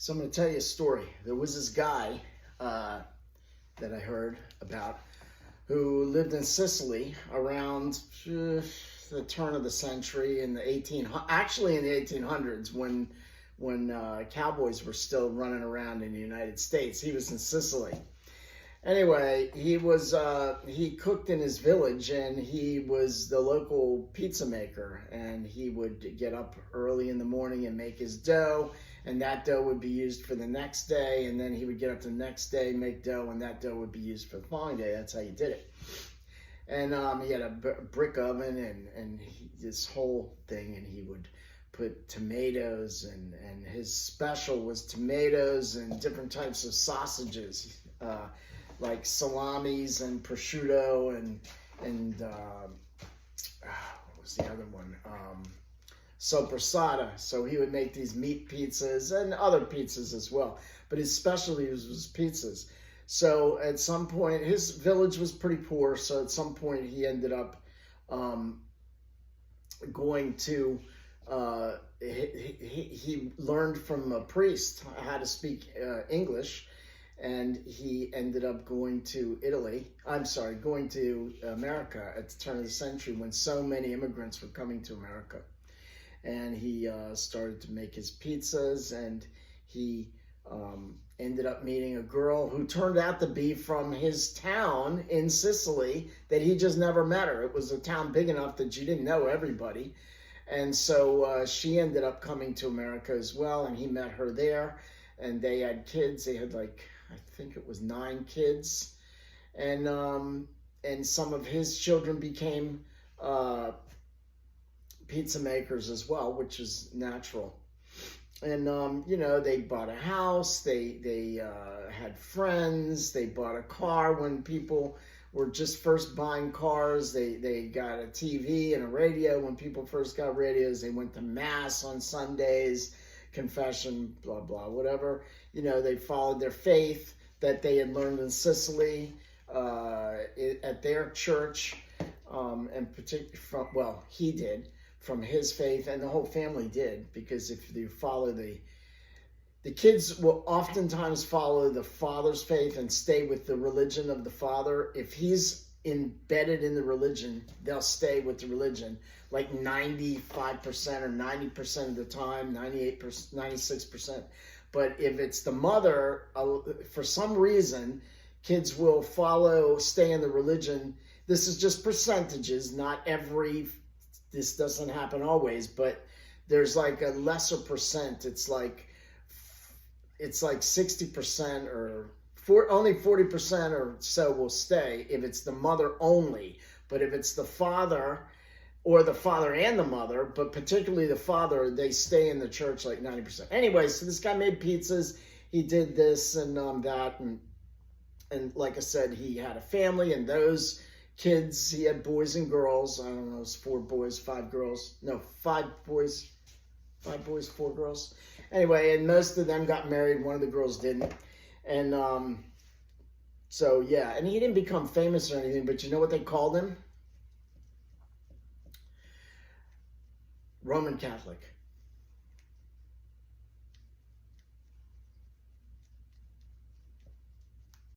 So I'm going to tell you a story. There was this guy that I heard about who lived in Sicily around the turn of the century in the 1800s when cowboys were still running around in the United States. He was in Sicily. Anyway, he cooked in his village, and he was the local pizza maker, and he would get up early in the morning and make his dough, and that dough would be used for the next day, and then he would get up the next day, make dough, and that dough would be used for the following day. That's how you did it. And he had a brick oven and this whole thing, and he would put tomatoes, and his special was tomatoes and different types of sausages, like salamis and prosciutto and what was the other one? Soppressata. So he would make these meat pizzas and other pizzas as well. But his specialty was pizzas. So at some point, his village was pretty poor. So at some point, he ended up going to, he learned from a priest how to speak English. And he ended up going to going to America at the turn of the century when so many immigrants were coming to America. And he started to make his pizzas, and he ended up meeting a girl who turned out to be from his town in Sicily that he just never met her. It was a town big enough that you didn't know everybody. And so she ended up coming to America as well, and he met her there, and they had kids. They had I think it was 9 kids, and some of his children became pizza makers as well, which is natural. And they bought a house, they had friends, they bought a car when people were just first buying cars. They got a TV and a radio when people first got radios. They went to mass on Sundays, confession, blah blah, whatever. They followed their faith that they had learned in Sicily at their church, and particularly he did from his faith, and the whole family did, because if you follow the kids will oftentimes follow the father's faith and stay with the religion of the father. If he's embedded in the religion, they'll stay with the religion like 95% or 90% of the time, 98%, 96%. But if it's the mother, for some reason, kids will stay in the religion. This is just percentages, this doesn't happen always, but there's like a lesser percent. It's like 60% or only 40% or so will stay if it's the mother only. But if it's the father, or the father and the mother, but particularly the father, they stay in the church like 90%. Anyway, so this guy made pizzas. He did this and that. And like I said, he had a family, and those kids, he had boys and girls. I don't know, it was 4 boys, 5 girls. No, 5 boys, 4 girls. Anyway, and most of them got married. One of the girls didn't. And so, yeah, and he didn't become famous or anything, but you know what they called him? Roman Catholic.